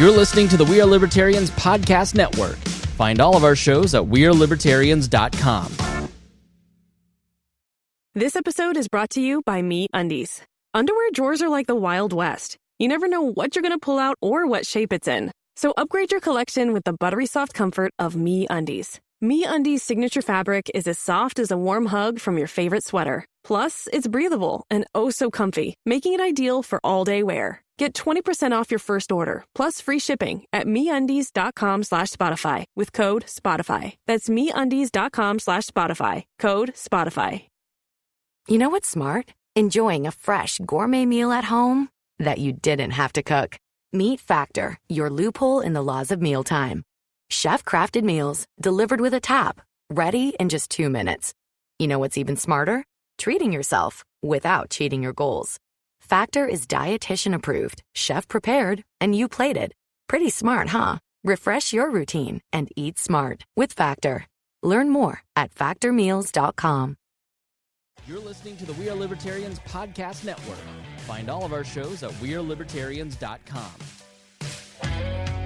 You're listening to the We Are Libertarians podcast network. Find all of our shows at wearelibertarians.com. This episode is brought to you by MeUndies. Underwear drawers are like the Wild West. You never know what you're going to pull out or what shape it's in. So upgrade your collection with the buttery soft comfort of MeUndies. MeUndies' signature fabric is as soft as a warm hug from your favorite sweater. Plus, it's breathable and oh so comfy, making it ideal for all-day wear. Get 20% off your first order, plus free shipping at MeUndies.com/Spotify with code SPOTIFY. That's MeUndies.com/Spotify, code SPOTIFY. You know what's smart? Enjoying a fresh gourmet meal at home that you didn't have to cook. Meet Factor, your loophole in the laws of mealtime. Chef-crafted meals delivered with a tap, ready in just 2 minutes. You know what's even smarter? Treating yourself without cheating your goals. Factor is dietitian approved, chef prepared, and you plated. Pretty smart, huh? Refresh your routine and eat smart with Factor. Learn more at factormeals.com. You're listening to the We Are Libertarians podcast network. Find all of our shows at wearelibertarians.com.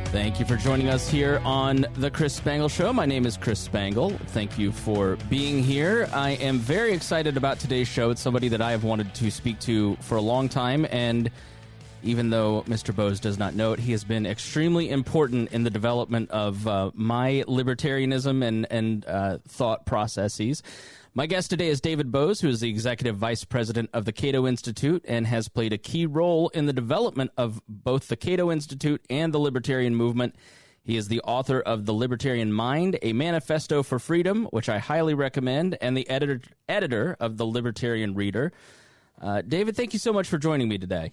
Thank you for joining us here on The Chris Spangle Show. My name is Chris Spangle. Thank you for being here. I am very excited about today's show. It's somebody that I have wanted to speak to for a long time, and even though Mr. Boaz does not know it, he has been extremely important in the development of my libertarianism and thought processes. My guest today is David Boaz, who is the Executive Vice President of the Cato Institute and has played a key role in the development of both the Cato Institute and the Libertarian movement. He is the author of The Libertarian Mind, a Manifesto for Freedom, which I highly recommend, and the editor of The Libertarian Reader. David, thank you so much for joining me today.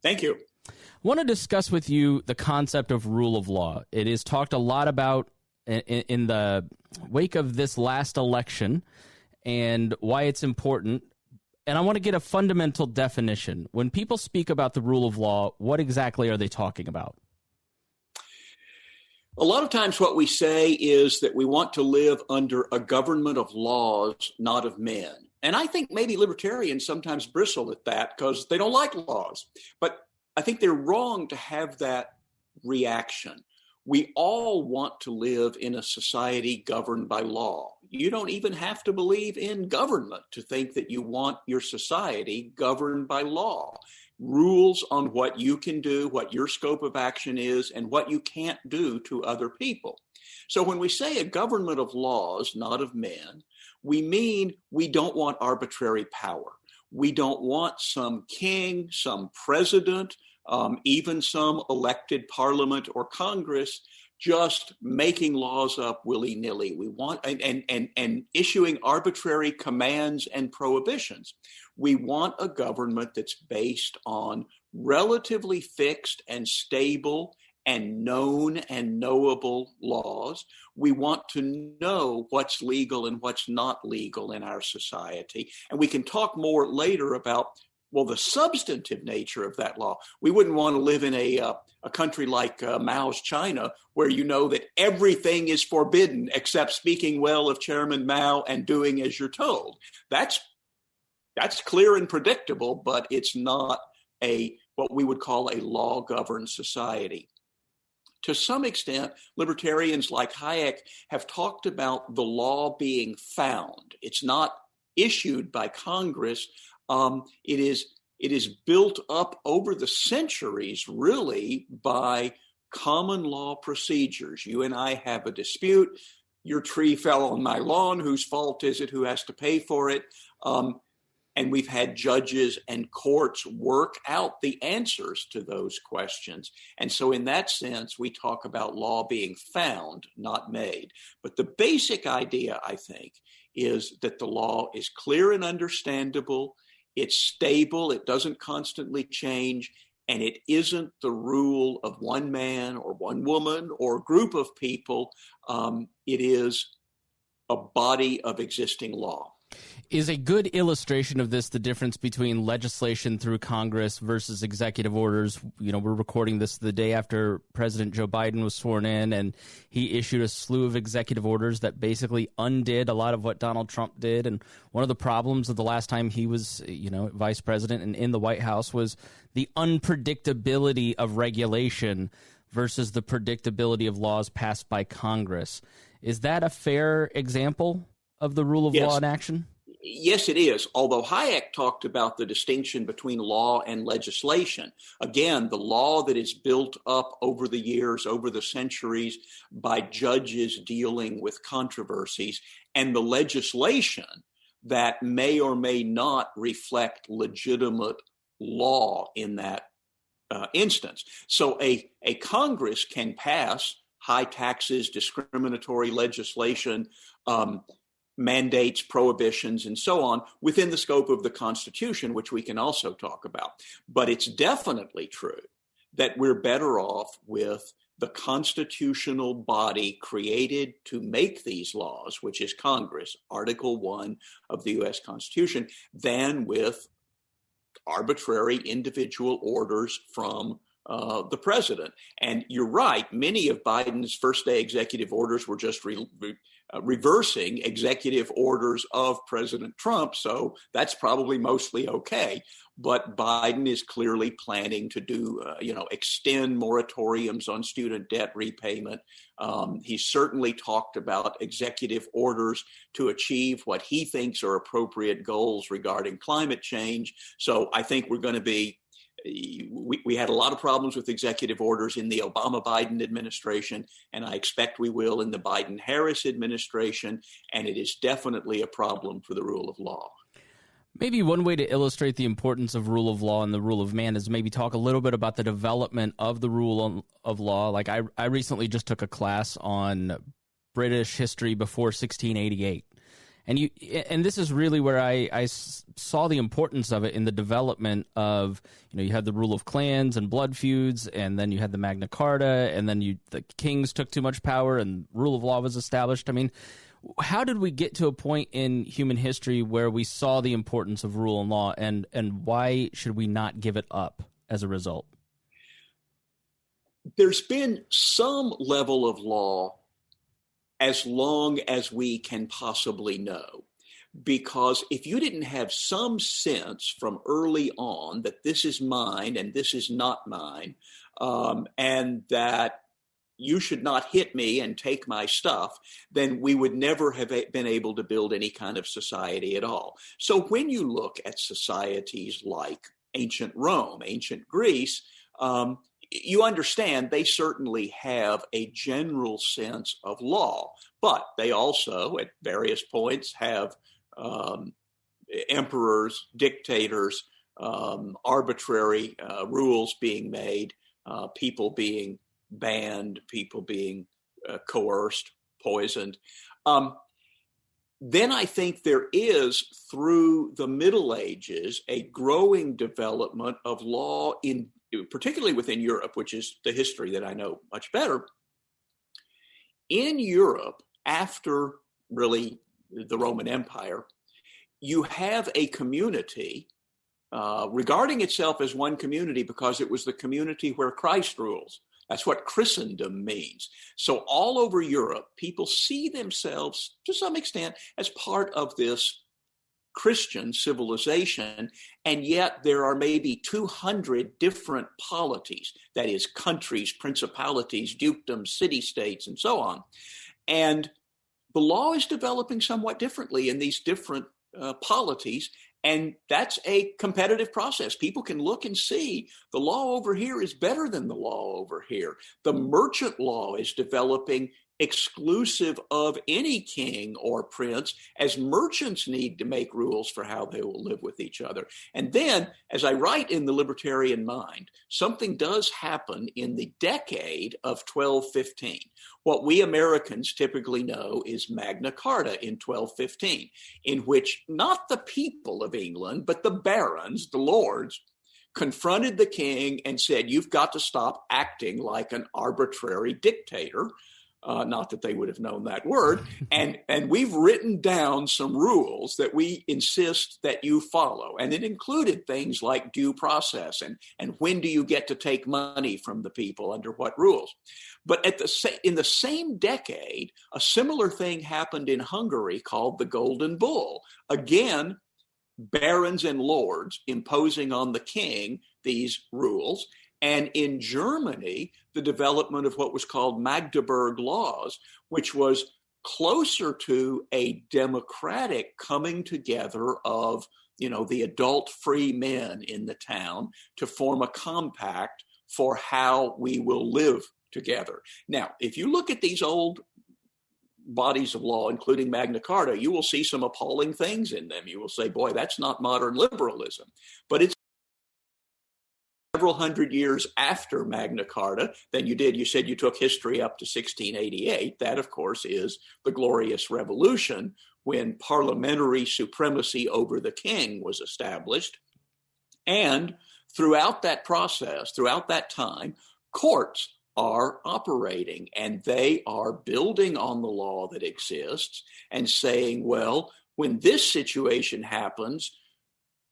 Thank you. I want to discuss with you the concept of rule of law. It is talked a lot about in the wake of this last election, and why it's important. And I want to get a fundamental definition. When people speak about the rule of law, what exactly are they talking about? A lot of times what we say is that we want to live under a government of laws, not of men. And I think maybe libertarians sometimes bristle at that because they don't like laws. But I think they're wrong to have that reaction. We all want to live in a society governed by law. You don't even have to believe in government to think that you want your society governed by law. Rules on what you can do, what your scope of action is, and what you can't do to other people. So when we say a government of laws, not of men, we mean we don't want arbitrary power. We don't want some king, some president, even some elected parliament or Congress just making laws up willy-nilly. We want and issuing arbitrary commands and prohibitions. We want a government that's based on relatively fixed and stable and known and knowable laws. We want to know what's legal and what's not legal in our society. And we can talk more later about the substantive nature of that law. We wouldn't want to live in a country like Mao's China, where you know that everything is forbidden except speaking well of Chairman Mao and doing as you're told. That's clear and predictable, but it's not what we would call a law-governed society. To some extent, libertarians like Hayek have talked about the law being found. It's not issued by Congress. It is built up over the centuries, really, by common law procedures. You and I have a dispute. Your tree fell on my lawn. Whose fault is it? Who has to pay for it? And we've had judges and courts work out the answers to those questions. And so in that sense, we talk about law being found, not made. But the basic idea, I think, is that the law is clear and understandable. It's stable, it doesn't constantly change, and it isn't the rule of one man or one woman or a group of people. It is a body of existing law. Is a good illustration of this the difference between legislation through Congress versus executive orders? You know, we're recording this the day after President Joe Biden was sworn in, and he issued a slew of executive orders that basically undid a lot of what Donald Trump did. And one of the problems of the last time he was, vice president and in the White House was the unpredictability of regulation versus the predictability of laws passed by Congress. Is that a fair example of the rule of law in action? Yes, it is. Although Hayek talked about the distinction between law and legislation. Again, the law that is built up over the years, over the centuries, by judges dealing with controversies, and the legislation that may or may not reflect legitimate law in that instance. So a Congress can pass high taxes, discriminatory legislation, mandates, prohibitions, and so on within the scope of the Constitution, which we can also talk about. But it's definitely true that we're better off with the constitutional body created to make these laws, which is Congress, Article 1 of the U.S. Constitution, than with arbitrary individual orders from the president. And you're right, many of Biden's first-day executive orders were just reversing executive orders of President Trump, so that's probably mostly okay. But Biden is clearly planning to do, extend moratoriums on student debt repayment. He's certainly talked about executive orders to achieve what he thinks are appropriate goals regarding climate change. So I think we're going to be we had a lot of problems with executive orders in the Obama-Biden administration, and I expect we will in the Biden-Harris administration, and it is definitely a problem for the rule of law. Maybe one way to illustrate the importance of rule of law and the rule of man is maybe talk a little bit about the development of the rule of law. Like I recently just took a class on British history before 1688. And this is really where I saw the importance of it in the development of, you had the rule of clans and blood feuds, and then you had the Magna Carta, and then the kings took too much power and rule of law was established. I mean, how did we get to a point in human history where we saw the importance of rule and law, and why should we not give it up as a result? There's been some level of law as long as we can possibly know. Because if you didn't have some sense from early on that this is mine and this is not mine, and that you should not hit me and take my stuff, then we would never have been able to build any kind of society at all. So when you look at societies like ancient Rome, ancient Greece, you understand they certainly have a general sense of law, but they also, at various points, have emperors, dictators, arbitrary rules being made, people being banned, people being coerced, poisoned. Then I think there is, through the Middle Ages, a growing development of law particularly within Europe, which is the history that I know much better. In Europe, after really the Roman Empire, you have a community regarding itself as one community because it was the community where Christ rules. That's what Christendom means. So all over Europe, people see themselves to some extent as part of this Christian civilization, and yet there are maybe 200 different polities, that is, countries, principalities, dukedoms, city-states, and so on. And the law is developing somewhat differently in these different polities, and that's a competitive process. People can look and see the law over here is better than the law over here. The merchant law is developing exclusive of any king or prince, as merchants need to make rules for how they will live with each other. And then, as I write in The Libertarian Mind, something does happen in the decade of 1215. What we Americans typically know is Magna Carta in 1215, in which not the people of England, but the barons, the lords, confronted the king and said, you've got to stop acting like an arbitrary dictator. Not that they would have known that word. And we've written down some rules that we insist that you follow. And it included things like due process and when do you get to take money from the people, under what rules. But in the same decade, a similar thing happened in Hungary called the Golden Bull. Again, barons and lords imposing on the king these rules. And in Germany, the development of what was called Magdeburg laws, which was closer to a democratic coming together of, the adult free men in the town to form a compact for how we will live together. Now, if you look at these old bodies of law, including Magna Carta, you will see some appalling things in them. You will say, boy, that's not modern liberalism. But it's several hundred years after Magna Carta than you did. You said you took history up to 1688. That, of course, is the Glorious Revolution, when parliamentary supremacy over the king was established. And throughout that process, throughout that time, courts are operating, and they are building on the law that exists and saying, well, when this situation happens,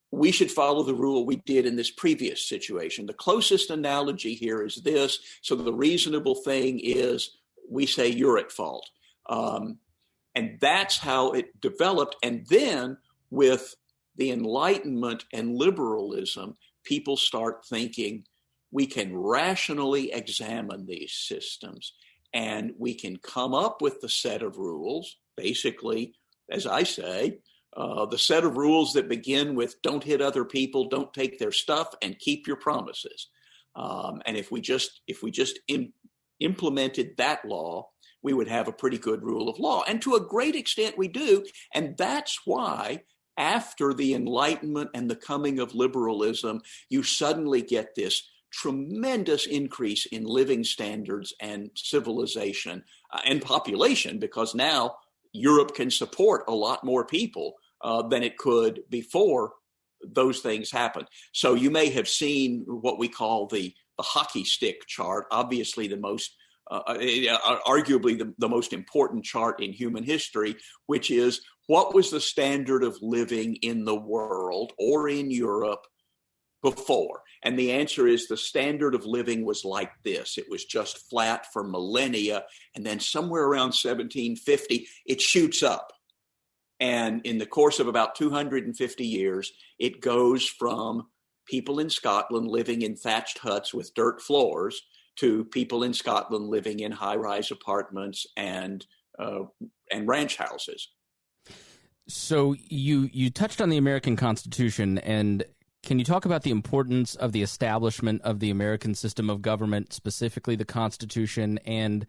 we should follow the rule we did in this previous situation. The closest analogy here is this. So the reasonable thing is we say you're at fault. And that's how it developed. And then with the Enlightenment and liberalism, people start thinking we can rationally examine these systems and we can come up with the set of rules, basically, as I say, the set of rules that begin with don't hit other people, don't take their stuff, and keep your promises. And if we just implemented that law, we would have a pretty good rule of law. And to a great extent, we do. And that's why after the Enlightenment and the coming of liberalism, you suddenly get this tremendous increase in living standards and civilization and population, because now Europe can support a lot more people than it could before those things happened. So you may have seen what we call the hockey stick chart, obviously the most arguably the most important chart in human history, which is what was the standard of living in the world or in Europe before? And the answer is the standard of living was like this. It was just flat for millennia. And then somewhere around 1750, it shoots up. And in the course of about 250 years, it goes from people in Scotland living in thatched huts with dirt floors to people in Scotland living in high-rise apartments and ranch houses. So you touched on the American Constitution, and can you talk about the importance of the establishment of the American system of government, specifically the Constitution, and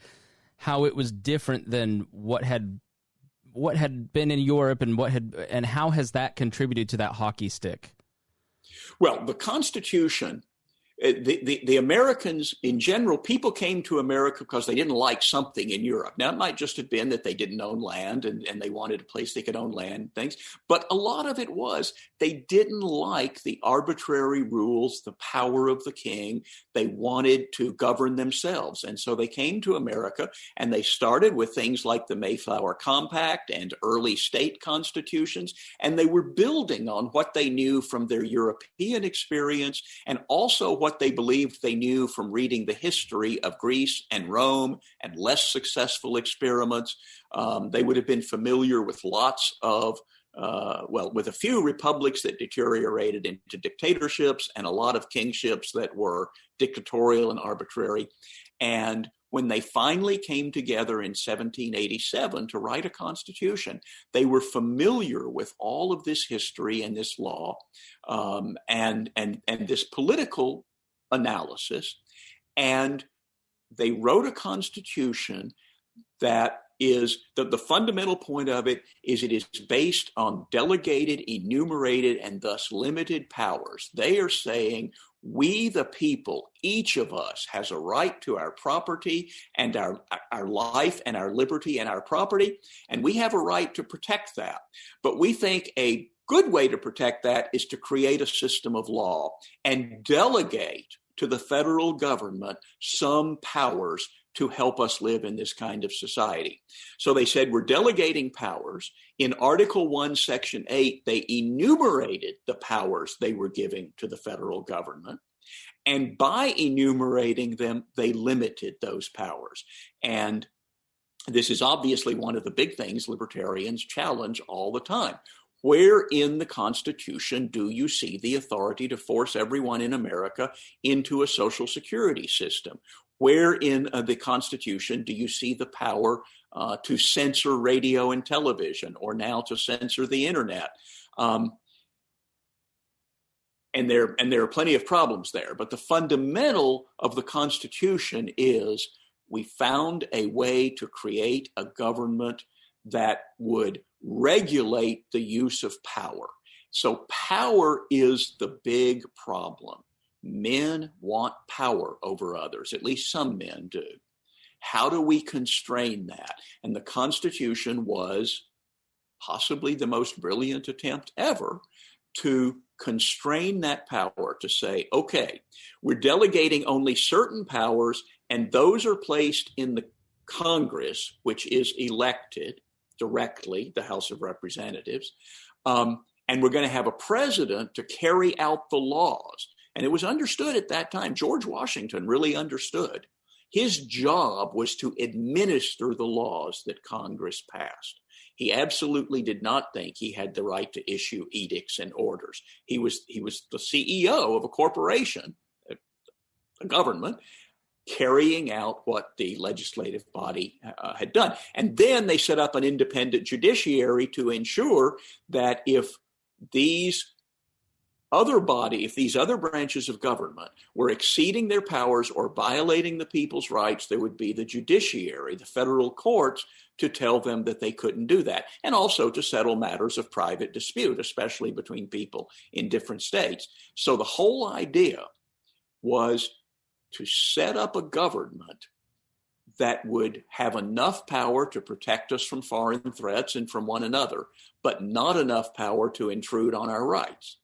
how it was different than what had been in Europe, and how has that contributed to that hockey stick? Well, the Constitution, the Americans in general, people came to America because they didn't like something in Europe. Now, it might just have been that they didn't own land and they wanted a place they could own land and things. But a lot of it was they didn't like the arbitrary rules, the power of the king. They wanted to govern themselves. And so they came to America, and they started with things like the Mayflower Compact and early state constitutions. And they were building on what they knew from their European experience, and also what they believed they knew from reading the history of Greece and Rome and less successful experiments. They would have been familiar with lots of, with a few republics that deteriorated into dictatorships and a lot of kingships that were dictatorial and arbitrary. And when they finally came together in 1787 to write a constitution, they were familiar with all of this history and this law and this political analysis, and they wrote a constitution that is the fundamental point of it is based on delegated, enumerated, and thus limited powers. They are saying we, the people, each of us has a right to our property and our life and our liberty and our property, and we have a right to protect that. But we think a good way to protect that is to create a system of law and delegate to the federal government some powers to help us live in this kind of society. So they said, we're delegating powers. In Article 1, Section 8, they enumerated the powers they were giving to the federal government. And by enumerating them, they limited those powers. And this is obviously one of the big things libertarians challenge all the time. Where in the Constitution do you see the authority to force everyone in America into a Social Security system? Where in the Constitution do you see the power to censor radio and television, or now to censor the internet? And there are plenty of problems there. But the fundamental of the Constitution is we found a way to create a government that would regulate the use of power. So power is the big problem. Men want power over others, at least some men do. How do we constrain that? And the Constitution was possibly the most brilliant attempt ever to constrain that power, to say, okay, we're delegating only certain powers, and those are placed in the Congress, which is elected directly, the House of Representatives, and we're going to have a president to carry out the laws. And it was understood at that time, George Washington really understood. His job was to administer the laws that Congress passed. He absolutely did not think he had the right to issue edicts and orders. He was the CEO of a corporation, a government, carrying out what the legislative body had done. And then they set up an independent judiciary to ensure that if these other branches of government were exceeding their powers or violating the people's rights, there would be the judiciary, the federal courts, to tell them that they couldn't do that, and also to settle matters of private dispute, especially between people in different states. So the whole idea was to set up a government that would have enough power to protect us from foreign threats and from one another, but not enough power to intrude on our rights.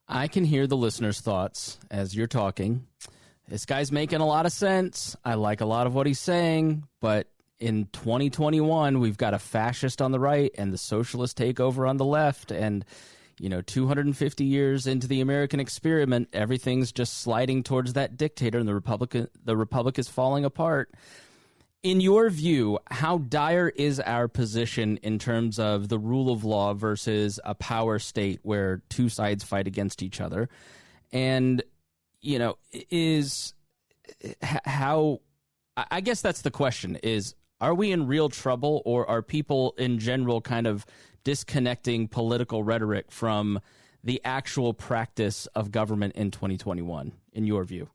I can hear the listeners' thoughts as you're talking. This guy's making a lot of sense. I like a lot of what he's saying, but in 2021, we've got a fascist on the right and the socialist takeover on the left, and 250 years into the American experiment, everything's just sliding towards that dictator, and the republic is falling apart. In your view, how dire is our position in terms of the rule of law versus a power state where two sides fight against each other? And, I guess that's the question, is, are we in real trouble, or are people in general kind of disconnecting political rhetoric from the actual practice of government in 2021, in your view?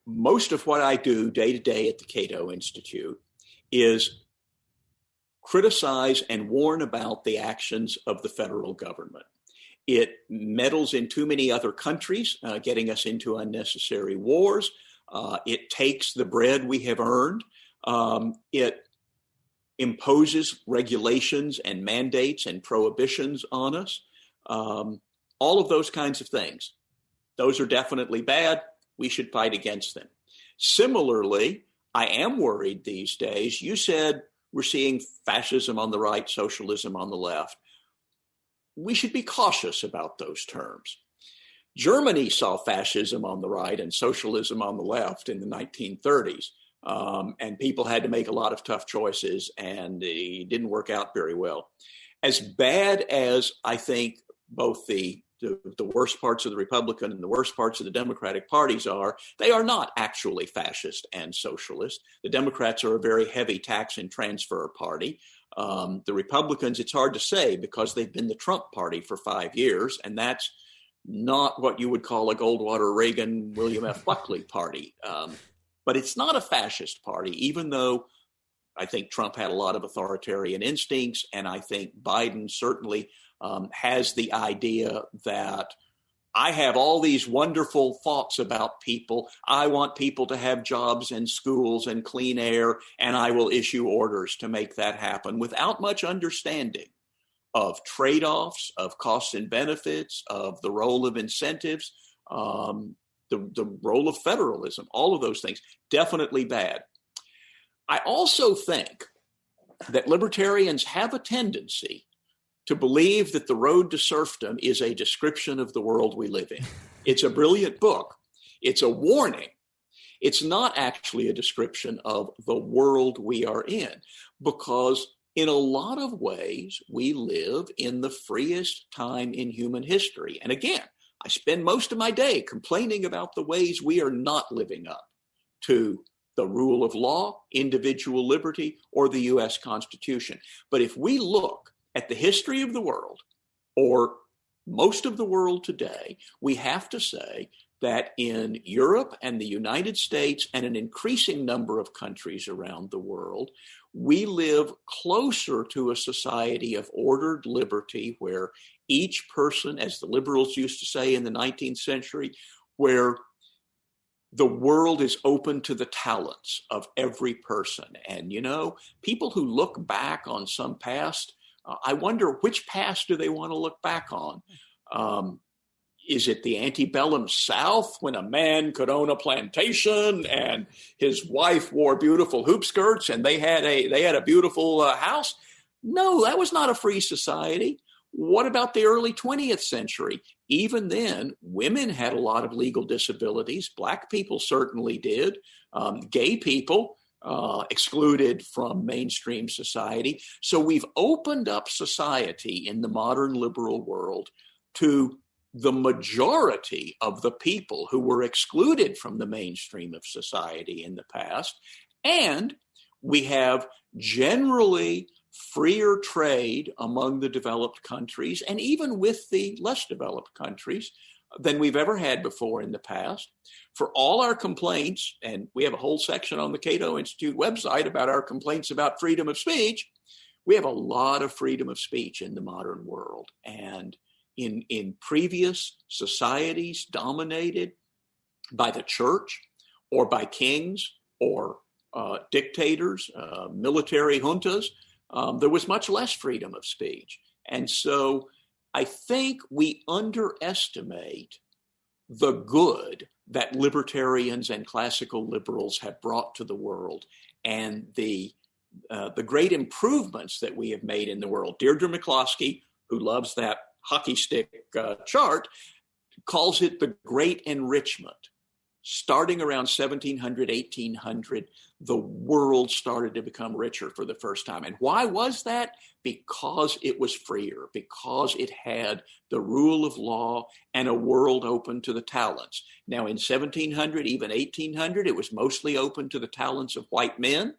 Most of what I do day to day at the Cato Institute is criticize and warn about the actions of the federal government. It meddles in too many other countries, getting us into unnecessary wars. It takes the bread we have earned. It imposes regulations and mandates and prohibitions on us. All of those kinds of things. Those are definitely bad. We should fight against them. Similarly, I am worried these days. You said we're seeing fascism on the right, socialism on the left. We should be cautious about those terms. Germany saw fascism on the right and socialism on the left in the 1930s. And people had to make a lot of tough choices, and it didn't work out very well. As bad as I think both the worst parts of the Republican and the worst parts of the Democratic parties are, they are not actually fascist and socialist. The Democrats are a very heavy tax and transfer party. The Republicans, it's hard to say because they've been the Trump party for 5 years, and that's not what you would call a Goldwater, Reagan, William F. Buckley party. But it's not a fascist party, even though I think Trump had a lot of authoritarian instincts, and I think Biden certainly has the idea that I have all these wonderful thoughts about people. I want people to have jobs and schools and clean air, and I will issue orders to make that happen without much understanding of trade-offs, of costs and benefits, of the role of incentives, the role of federalism, all of those things. Definitely bad. I also think that libertarians have a tendency to believe that The Road to Serfdom is a description of the world we live in. It's a brilliant book. It's a warning. It's not actually a description of the world we are in, because in a lot of ways, we live in the freest time in human history. And again, I spend most of my day complaining about the ways we are not living up to the rule of law, individual liberty, or the U.S. Constitution. But if we look at the history of the world, or most of the world today, we have to say that in Europe and the United States and an increasing number of countries around the world, we live closer to a society of ordered liberty where each person, as the liberals used to say in the 19th century, where the world is open to the talents of every person. And, you know, people who look back on some past, I wonder which past do they want to look back on? Is it the antebellum South when a man could own a plantation and his wife wore beautiful hoop skirts and they had a beautiful house? No, that was not a free society. What about the early 20th century? Even then, women had a lot of legal disabilities. Black people certainly did. Gay people excluded from mainstream society. So we've opened up society in the modern liberal world to the majority of the people who were excluded from the mainstream of society in the past. And we have generally freer trade among the developed countries and even with the less developed countries than we've ever had before in the past. For all our complaints, and we have a whole section on the Cato Institute website about our complaints about freedom of speech, we have a lot of freedom of speech in the modern world. And in previous societies dominated by the church or by kings or dictators, military juntas, there was much less freedom of speech. And so I think we underestimate the good that libertarians and classical liberals have brought to the world and the great improvements that we have made in the world. Deirdre McCloskey, who loves that hockey stick chart, calls it the Great Enrichment. Starting around 1700, 1800, the world started to become richer for the first time. And why was that? Because it was freer, because it had the rule of law and a world open to the talents. Now, in 1700, even 1800, it was mostly open to the talents of white men.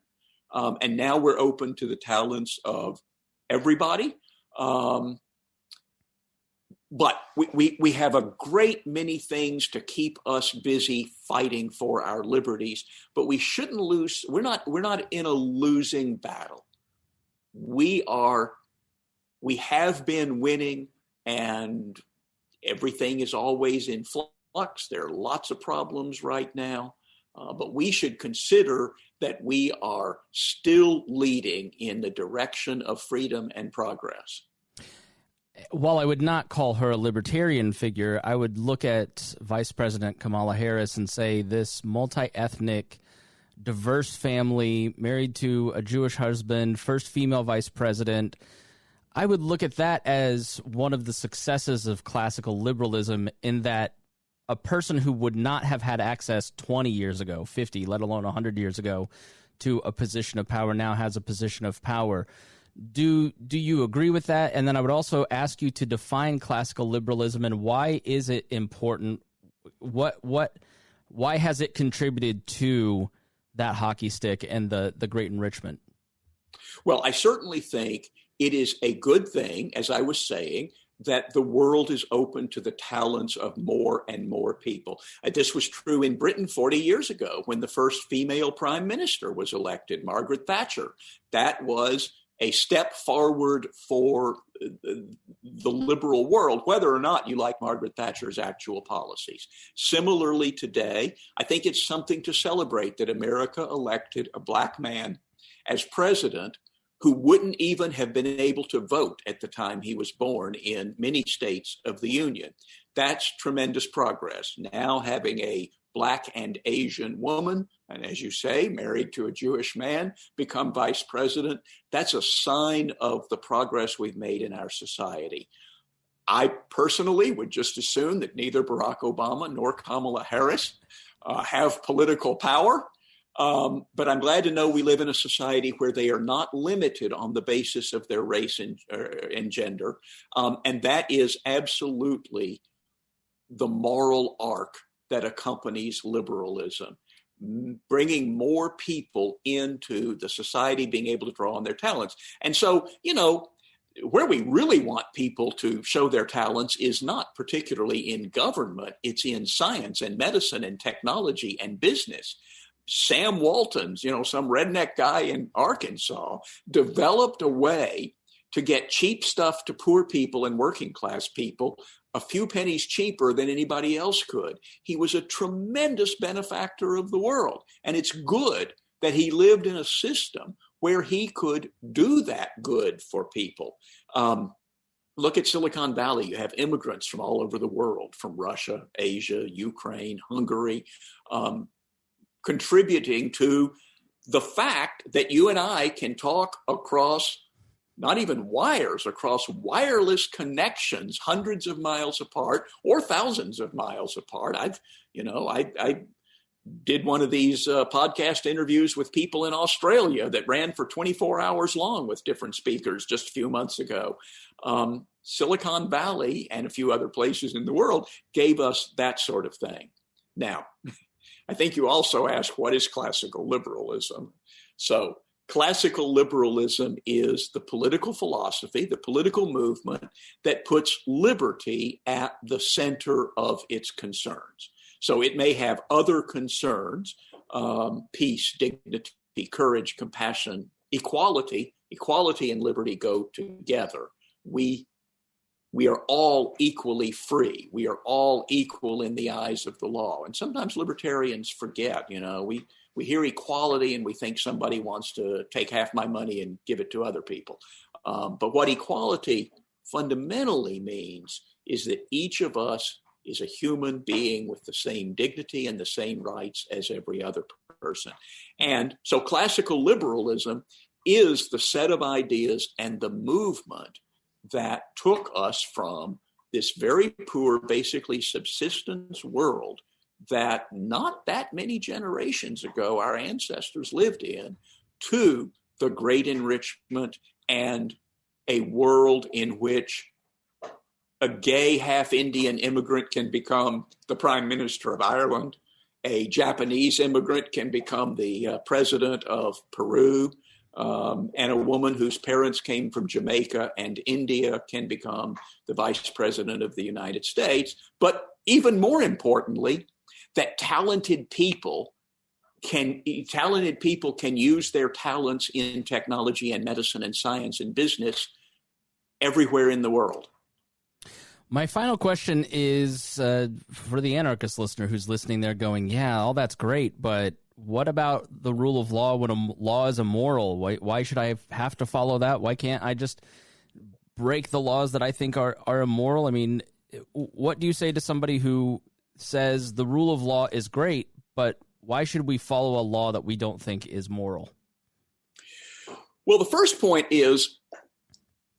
And now we're open to the talents of everybody. But we have a great many things to keep us busy fighting for our liberties, but we shouldn't lose. We're not in a losing battle. We have been winning, and everything is always in flux. There are lots of problems right now, but we should consider that we are still leading in the direction of freedom and progress. While I would not call her a libertarian figure, I would look at Vice President Kamala Harris and say this multi-ethnic, diverse family, married to a Jewish husband, first female vice president. I would look at that as one of the successes of classical liberalism, in that a person who would not have had access 20 years ago, 50, let alone 100 years ago, to a position of power now has a position of power. Do you agree with that? And then I would also ask you to define classical liberalism and why is it important? Why has it contributed to that hockey stick and the great enrichment? Well, I certainly think it is a good thing, as I was saying, that the world is open to the talents of more and more people. This was true in Britain 40 years ago when the first female prime minister was elected, Margaret Thatcher. That was a step forward for the liberal world, whether or not you like Margaret Thatcher's actual policies. Similarly today, I think it's something to celebrate that America elected a black man as president who wouldn't even have been able to vote at the time he was born in many states of the Union. That's tremendous progress. Now having a Black and Asian woman, and as you say, married to a Jewish man, become vice president, that's a sign of the progress we've made in our society. I personally would just assume that neither Barack Obama nor Kamala Harris have political power. But I'm glad to know we live in a society where they are not limited on the basis of their race and gender. And that is absolutely the moral arc that accompanies liberalism, bringing more people into the society, being able to draw on their talents. And so, where we really want people to show their talents is not particularly in government. It's in science and medicine and technology and business. Sam Walton's, some redneck guy in Arkansas, developed a way to get cheap stuff to poor people and working class people a few pennies cheaper than anybody else could. He was a tremendous benefactor of the world. And it's good that he lived in a system where he could do that good for people. Look at Silicon Valley. You have immigrants from all over the world, from Russia, Asia, Ukraine, Hungary, contributing to the fact that you and I can talk across not even wires, across wireless connections, hundreds of miles apart or thousands of miles apart. I did one of these podcast interviews with people in Australia that ran for 24 hours long with different speakers just a few months ago. Silicon Valley and a few other places in the world gave us that sort of thing. Now, I think you also asked, what is classical liberalism? So classical liberalism is the political philosophy, the political movement that puts liberty at the center of its concerns. So it may have other concerns, peace, dignity, courage, compassion, equality. Equality and liberty go together. We are all equally free. We are all equal in the eyes of the law. And sometimes libertarians forget, we hear equality and we think somebody wants to take half my money and give it to other people. But what equality fundamentally means is that each of us is a human being with the same dignity and the same rights as every other person. And so classical liberalism is the set of ideas and the movement that took us from this very poor, basically subsistence world that not that many generations ago our ancestors lived in, to the great enrichment and a world in which a gay half-Indian immigrant can become the Prime Minister of Ireland, a Japanese immigrant can become the president of Peru, and a woman whose parents came from Jamaica and India can become the vice president of the United States. But even more importantly, that talented people can use their talents in technology and medicine and science and business everywhere in the world. My final question is for the anarchist listener who's listening there going, yeah, all that's great, but what about the rule of law when a law is immoral? Why should I have to follow that? Why can't I just break the laws that I think are immoral? I mean, what do you say to somebody who says the rule of law is great, but why should we follow a law that we don't think is moral? Well, the first point is,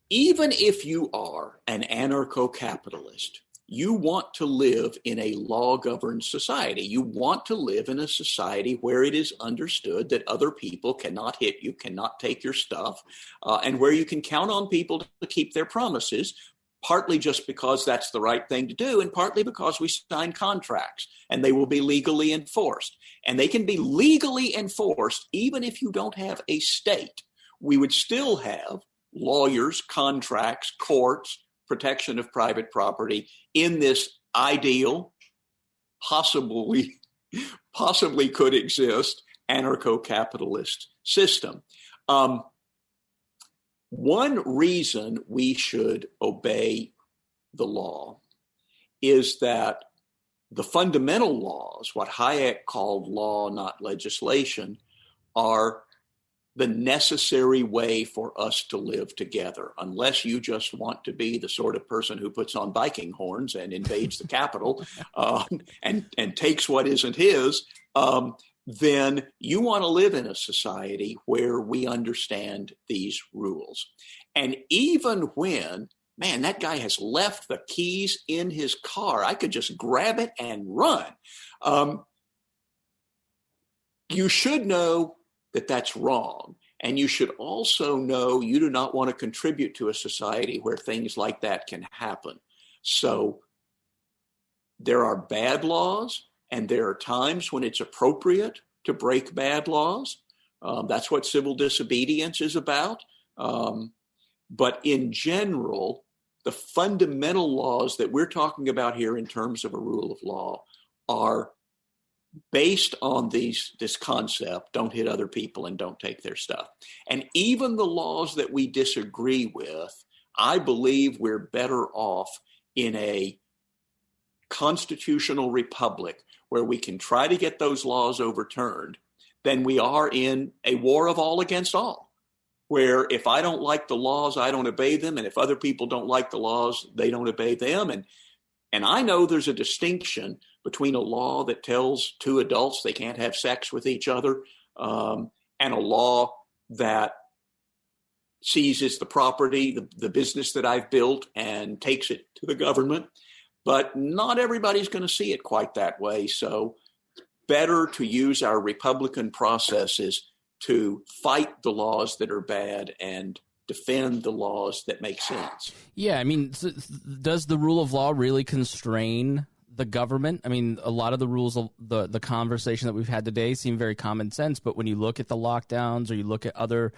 even if you are an anarcho-capitalist, you want to live in a law-governed society. You want to live in a society where it is understood that other people cannot hit you, cannot take your stuff, and where you can count on people to keep their promises, partly just because that's the right thing to do, and partly because we sign contracts, and they will be legally enforced. And they can be legally enforced even if you don't have a state. We would still have lawyers, contracts, courts, protection of private property in this ideal, possibly could exist, anarcho-capitalist system. One reason we should obey the law is that the fundamental laws, what Hayek called law, not legislation, are the necessary way for us to live together, unless you just want to be the sort of person who puts on Viking horns and invades the Capitol and takes what isn't his, then you want to live in a society where we understand these rules. And even when, man, that guy has left the keys in his car, I could just grab it and run. you should know that that's wrong. And you should also know you do not want to contribute to a society where things like that can happen. So there are bad laws, and there are times when it's appropriate to break bad laws. That's what civil disobedience is about. But in general, the fundamental laws that we're talking about here in terms of a rule of law are based on this concept: don't hit other people and don't take their stuff. And even the laws that we disagree with, I believe we're better off in a constitutional republic where we can try to get those laws overturned than we are in a war of all against all, where if I don't like the laws, I don't obey them. And if other people don't like the laws, they don't obey them. And I know there's a distinction between a law that tells two adults they can't have sex with each other and a law that seizes the property, the business that I've built, and takes it to the government. But not everybody's going to see it quite that way. So better to use our Republican processes to fight the laws that are bad and defend the laws that make sense. Yeah, I mean, does the rule of law really constrain the government? I mean, a lot of the rules of the conversation that we've had today seem very common sense, but when you look at the lockdowns or you look at other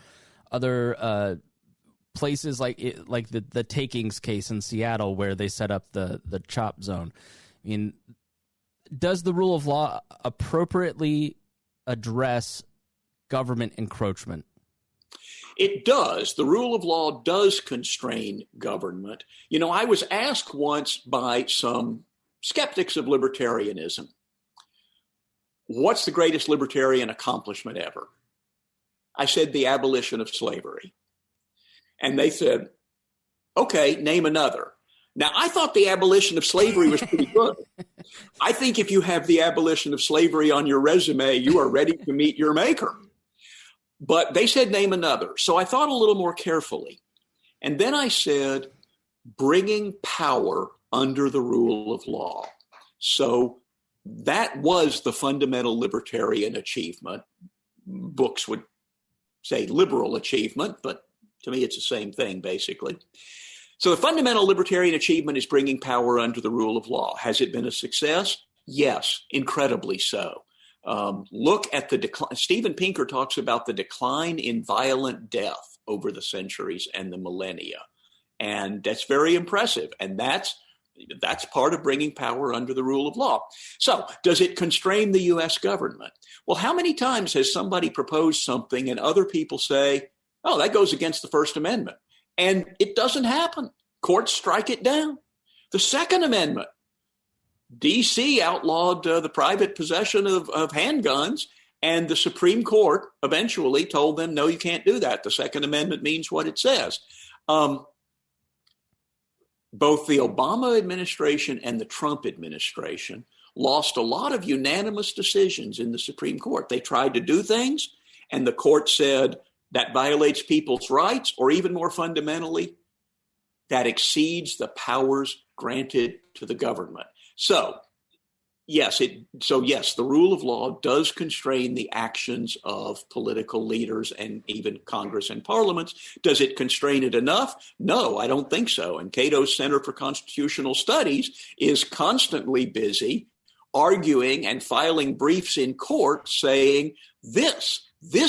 places like the takings case in Seattle where they set up the chop zone, I mean, does the rule of law appropriately address government encroachment? It does. The rule of law does constrain government. You know, I was asked once by some skeptics of libertarianism, what's the greatest libertarian accomplishment ever? I said the abolition of slavery. And they said, okay, name another. Now, I thought the abolition of slavery was pretty good. I think if you have the abolition of slavery on your resume, you are ready to meet your maker. But they said, name another. So I thought a little more carefully. And then I said, bringing power under the rule of law. So that was the fundamental libertarian achievement. Books would say liberal achievement, but to me, it's the same thing, basically. So the fundamental libertarian achievement is bringing power under the rule of law. Has it been a success? Yes, incredibly so. Look at the decline. Steven Pinker talks about the decline in violent death over the centuries and the millennia. And that's very impressive. And that's part of bringing power under the rule of law. So does it constrain the U.S. government? Well, how many times has somebody proposed something and other people say, oh, that goes against the First Amendment? And it doesn't happen. Courts strike it down. The Second Amendment, D.C. outlawed the private possession of handguns, and the Supreme Court eventually told them, no, you can't do that. The Second Amendment means what it says. Both the Obama administration and the Trump administration lost a lot of unanimous decisions in the Supreme Court. They tried to do things, and the court said that violates people's rights, or even more fundamentally, that exceeds the powers granted to the government. So yes, the rule of law does constrain the actions of political leaders and even Congress and parliaments. Does it constrain it enough? No, I don't think so. And Cato's Center for Constitutional Studies is constantly busy arguing and filing briefs in court saying this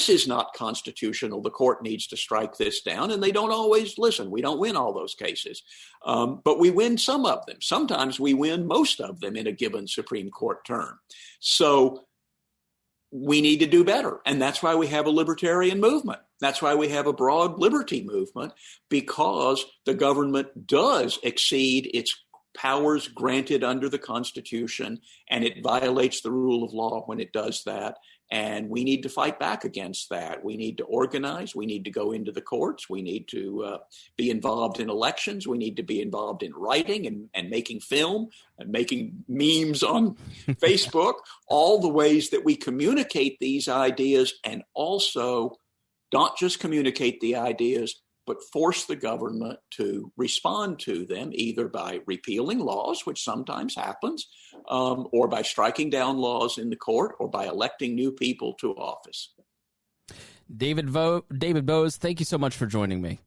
is not constitutional. The court needs to strike this down. And they don't always listen. We don't win all those cases, but we win some of them. Sometimes we win most of them in a given Supreme Court term. So we need to do better. And that's why we have a libertarian movement. That's why we have a broad liberty movement, because the government does exceed its powers granted under the Constitution, and it violates the rule of law when it does that. And we need to fight back against that. We need to organize. We need to go into the courts. We need to be involved in elections. We need to be involved in writing and making film and making memes on Facebook, all the ways that we communicate these ideas, and also not just communicate the ideas, but force the government to respond to them either by repealing laws, which sometimes happens, or by striking down laws in the court, or by electing new people to office. David Boaz, thank you so much for joining me.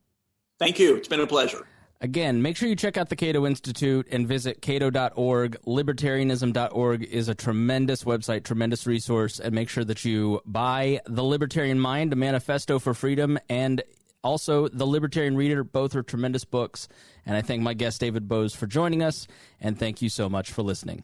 Thank you. It's been a pleasure. Again, make sure you check out the Cato Institute and visit cato.org. Libertarianism.org is a tremendous website, tremendous resource, and make sure that you buy The Libertarian Mind, A Manifesto for Freedom, and also The Libertarian Reader. Both are tremendous books, and I thank my guest, David Boaz, for joining us, and thank you so much for listening.